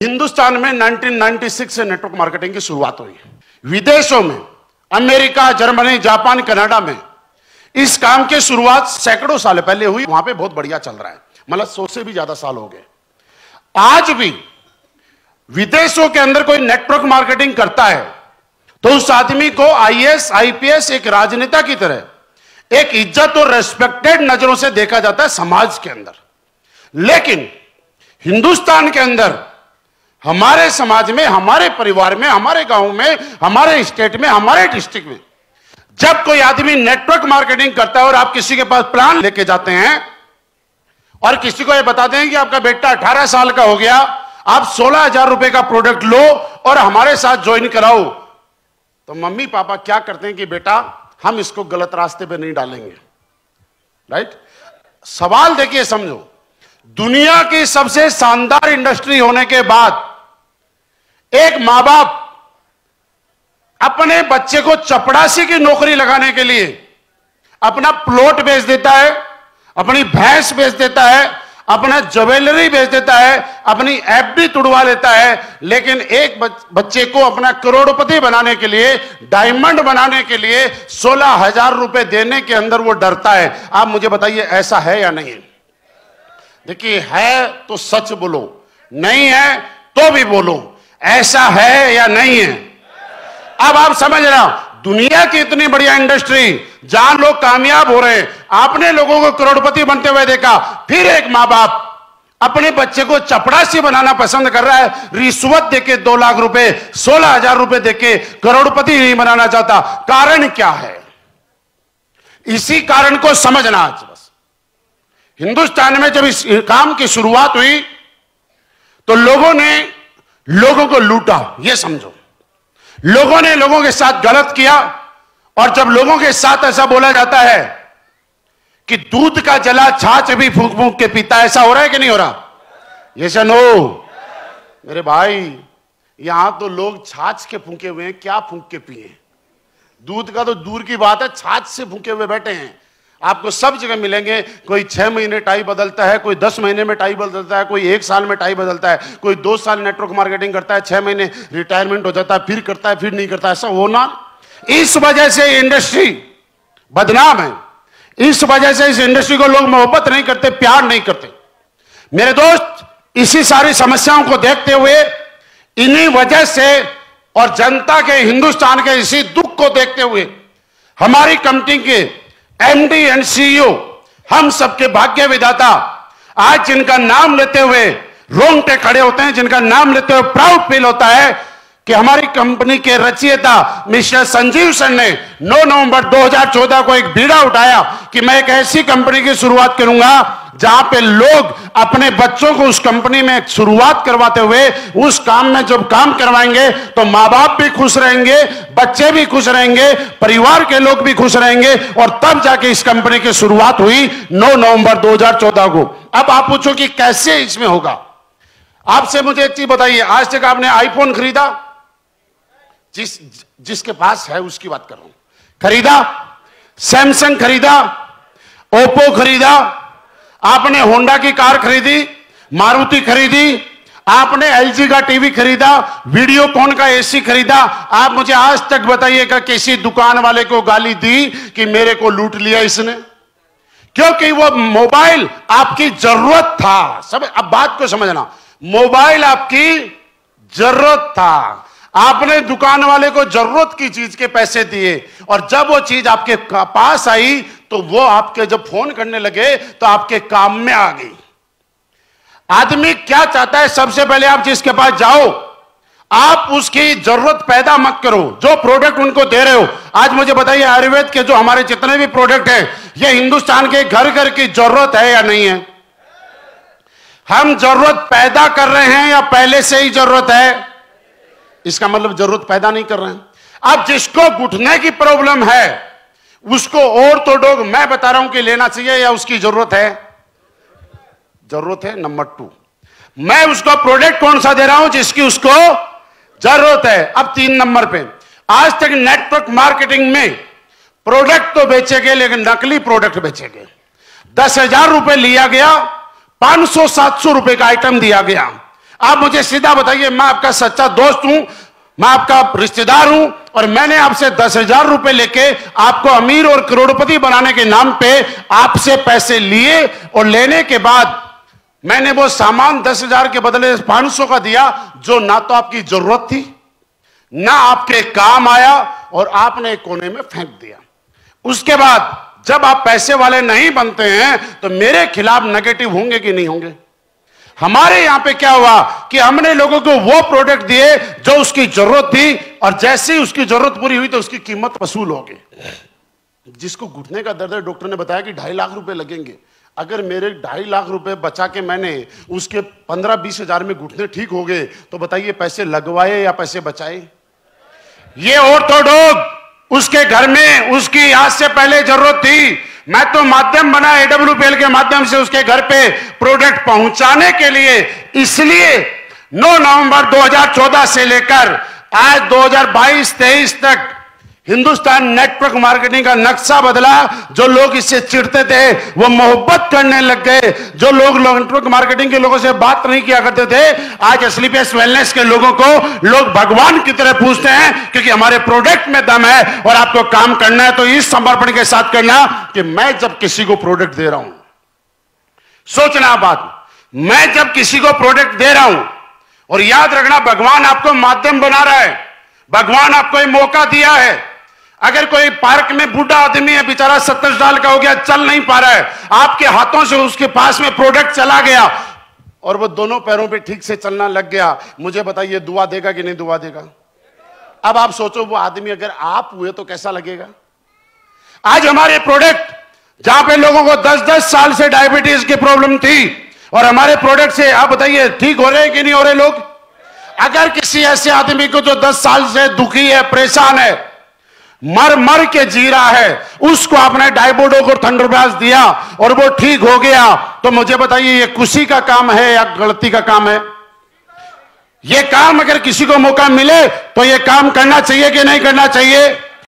हिंदुस्तान में 1996 से network marketing की शुरुआत हुई। विदेशों में अमेरिका, जर्मनी, जापान, कनाडा में इस काम की शुरुआत सैकड़ों साल पहले हुई। वहां पे बहुत बढ़िया चल रहा है, मतलब 100 से भी ज्यादा साल हो गए। आज भी विदेशों के अंदर कोई नेटवर्क मार्केटिंग करता है तो उस आदमी को आईएएस, आईपीएस एक राजनेता की तरह एक इज्जत और रेस्पेक्टेड नजरों से देखा जाता है समाज के अंदर। लेकिन हिंदुस्तान के अंदर, हमारे समाज में, हमारे परिवार में, हमारे गांव में, हमारे स्टेट में, हमारे डिस्ट्रिक्ट में जब कोई आदमी नेटवर्क मार्केटिंग करता है और आप किसी के पास प्लान लेके जाते हैं और किसी को यह बताते हैं कि आपका बेटा 18 साल का हो गया, आप 16,000 रुपए का प्रोडक्ट लो और हमारे साथ ज्वाइन कराओ, तो मम्मी पापा क्या करते हैं कि बेटा हम इसको गलत रास्ते पे नहीं डालेंगे। राइट? सवाल देखिए, समझो, दुनिया की सबसे शानदार इंडस्ट्री होने के बाद एक मां बाप अपने बच्चे को चपरासी की नौकरी लगाने के लिए अपना प्लॉट बेच देता है, अपनी भैंस बेच देता है, अपना ज्वेलरी बेच देता है, अपनी एफडी तुड़वा लेता है, लेकिन एक बच्चे को अपना करोड़पति बनाने के लिए, डायमंड बनाने के लिए 16,000 रुपए देने के अंदर वो डरता है। आप मुझे बताइए, ऐसा है या नहीं है? देखिए, है तो सच बोलो, नहीं है तो भी बोलो, ऐसा है या नहीं है? अब आप समझ रहे हो, दुनिया की इतनी बढ़िया इंडस्ट्री जहां लोग कामयाब हो रहे हैं, आपने लोगों को करोड़पति बनते हुए देखा, फिर एक मां बाप अपने बच्चे को चपरासी बनाना पसंद कर रहा है, रिश्वत देके 2 लाख रुपए, 16,000 रुपए देके करोड़पति नहीं बनाना चाहता। कारण क्या है? इसी कारण को समझना। आज बस हिंदुस्तान में जब इस काम की शुरुआत हुई तो लोगों ने लोगों को लूटा, यह समझो। लोगों ने लोगों के साथ गलत किया, और जब लोगों के साथ ऐसा बोला जाता है कि दूध का जला छाछ भी फूंक फूंक के पीता, ऐसा हो रहा है कि नहीं हो रहा? ये नो मेरे भाई, यहां तो लोग छाछ के फूंके हुए हैं, क्या फूंक के पिए? दूध का तो दूर की बात है, छाछ से फूंके हुए बैठे हैं। आपको सब जगह मिलेंगे। कोई 6 महीने टाई बदलता है, कोई 10 महीने में टाई बदलता है, कोई 1 साल में टाई बदलता है, कोई 2 साल नेटवर्क मार्केटिंग करता है, 6 महीने रिटायरमेंट हो जाता है, फिर करता है, फिर नहीं करता। ऐसा होना, इस वजह से इंडस्ट्री बदनाम है। इस वजह से इस इंडस्ट्री को लोग मोहब्बत नहीं करते, प्यार नहीं करते। मेरे दोस्त, इसी सारी समस्याओं को देखते हुए, इन्हीं वजह से और जनता के, हिंदुस्तान के इसी दुख को देखते हुए हमारी कंपनी के एमडी एंड सीईओ, हम सबके भाग्य विधाता, आज जिनका नाम लेते हुए रोंगटे खड़े होते हैं, जिनका नाम लेते हुए प्राउड फील होता है कि हमारी कंपनी के रचयिता मिस्टर संजीव सर ने 9 नवंबर 2014 को एक बीड़ा उठाया कि मैं एक ऐसी कंपनी की शुरुआत करूंगा जहां पे लोग अपने बच्चों को उस कंपनी में शुरुआत करवाते हुए उस काम में जब काम करवाएंगे तो मां बाप भी खुश रहेंगे, बच्चे भी खुश रहेंगे, परिवार के लोग भी खुश रहेंगे, और तब जाके इस कंपनी की शुरुआत हुई 9 नवंबर 2014 को। अब आप पूछो कि कैसे इसमें होगा? आपसे मुझे एक चीज बताइए, आज तक आपने आईफोन खरीदा? जिसके पास है उसकी बात कर रहा हूं। खरीदा? सैमसंग खरीदा? ओप्पो खरीदा? आपने होंडा की कार खरीदी? मारुति खरीदी? आपने एलजी का टीवी खरीदा? वीडियोकॉन का एसी खरीदा? आप मुझे आज तक बताइएगा किसी दुकान वाले को गाली दी कि मेरे को लूट लिया इसने? क्योंकि वो मोबाइल आपकी जरूरत था। सब अब बात को समझना, मोबाइल आपकी जरूरत था, आपने दुकान वाले को जरूरत की चीज के पैसे दिए, और जब वो चीज आपके पास आई तो वो आपके जब फोन करने लगे तो आपके काम में आ गई। आदमी क्या चाहता है? सबसे पहले आप जिसके पास जाओ, आप उसकी जरूरत पैदा मत करो। जो प्रोडक्ट उनको दे रहे हो, आज मुझे बताइए, आयुर्वेद के जो हमारे जितने भी प्रोडक्ट हैं, ये हिंदुस्तान के घर घर की जरूरत है या नहीं है? हम जरूरत पैदा कर रहे हैं या पहले से ही जरूरत है? इसका मतलब जरूरत पैदा नहीं कर रहे हैं। अब जिसको घुटने की प्रॉब्लम है उसको ऑर्थोडॉग मैं बता रहा हूं कि लेना चाहिए या उसकी जरूरत है? जरूरत है। नंबर 2, मैं उसको प्रोडक्ट कौन सा दे रहा हूं? जिसकी उसको जरूरत है। अब 3 नंबर पे, आज तक नेटवर्क मार्केटिंग में प्रोडक्ट तो बेचे गए लेकिन नकली प्रोडक्ट बेचे गए। 10,000 रुपए लिया गया, 500-700 रुपए का आइटम दिया गया। आप मुझे सीधा बताइए, मैं आपका सच्चा दोस्त हूं, मैं आपका रिश्तेदार हूं, और मैंने आपसे 10,000 रुपए लेके आपको अमीर और करोड़पति बनाने के नाम पे आपसे पैसे लिए, और लेने के बाद मैंने वो सामान 10,000 के बदले 500 का दिया, जो ना तो आपकी जरूरत थी ना आपके काम आया, और आपने एक कोने में फेंक दिया। उसके बाद जब आप पैसे वाले नहीं बनते हैं तो मेरे खिलाफ नेगेटिव होंगे कि नहीं होंगे? हमारे यहां पे क्या हुआ कि हमने लोगों को वो प्रोडक्ट दिए जो उसकी जरूरत थी, और जैसे ही उसकी जरूरत पूरी हुई तो उसकी कीमत वसूल हो गई। जिसको घुटने का दर्द है, डॉक्टर ने बताया कि 2.5 लाख रुपए लगेंगे। अगर मेरे 2.5 लाख रुपए बचा के मैंने उसके 15-20 हजार में घुटने ठीक हो गए, तो बताइए पैसे लगवाए या पैसे बचाए? ये ऑर्थोडॉक्स उसके घर में उसकी आज से पहले जरूरत थी, मैं तो माध्यम बना AWPL के माध्यम से उसके घर पे प्रोडक्ट पहुंचाने के लिए। इसलिए 9 नवंबर 2014 से लेकर आज 2022-23 तक हिंदुस्तान नेटवर्क मार्केटिंग का नक्शा बदला। जो लोग इससे चिढ़ते थे वो मोहब्बत करने लग गए। जो लोग नेटवर्क मार्केटिंग के लोगों से बात नहीं किया करते थे, आज स्लीपलेस वेलनेस के लोगों को लोग भगवान की तरह पूछते हैं, क्योंकि हमारे प्रोडक्ट में दम है। और आपको काम करना है तो इस समर्पण के साथ करना कि मैं जब किसी को प्रोडक्ट दे रहा हूं, सोचना बात, मैं जब किसी को प्रोडक्ट दे रहा हूं, और याद रखना भगवान आपको माध्यम बना रहा है, भगवान आपको एक मौका दिया है। अगर कोई पार्क में बूढ़ा आदमी है, बेचारा 70 साल का हो गया, चल नहीं पा रहा है, आपके हाथों से उसके पास में प्रोडक्ट चला गया और वो दोनों पैरों पे ठीक से चलना लग गया, मुझे बताइए दुआ देगा कि नहीं दुआ देगा? अब आप सोचो वो आदमी अगर आप हुए तो कैसा लगेगा? आज हमारे प्रोडक्ट, जहां पे लोगों को 10-10 साल से डायबिटीज की प्रॉब्लम थी, और हमारे प्रोडक्ट से आप बताइए ठीक हो रहे हैं कि नहीं हो रहे लोग? अगर किसी ऐसे आदमी को जो 10 साल से दुखी है, परेशान है, मर मर के जी रहा है, उसको आपने डाइबोडोक और थंडरब्लास्ट दिया और वो ठीक हो गया, तो मुझे बताइए ये खुशी का काम है या गलती का काम है? ये काम अगर किसी को मौका मिले तो ये काम करना चाहिए कि नहीं करना चाहिए?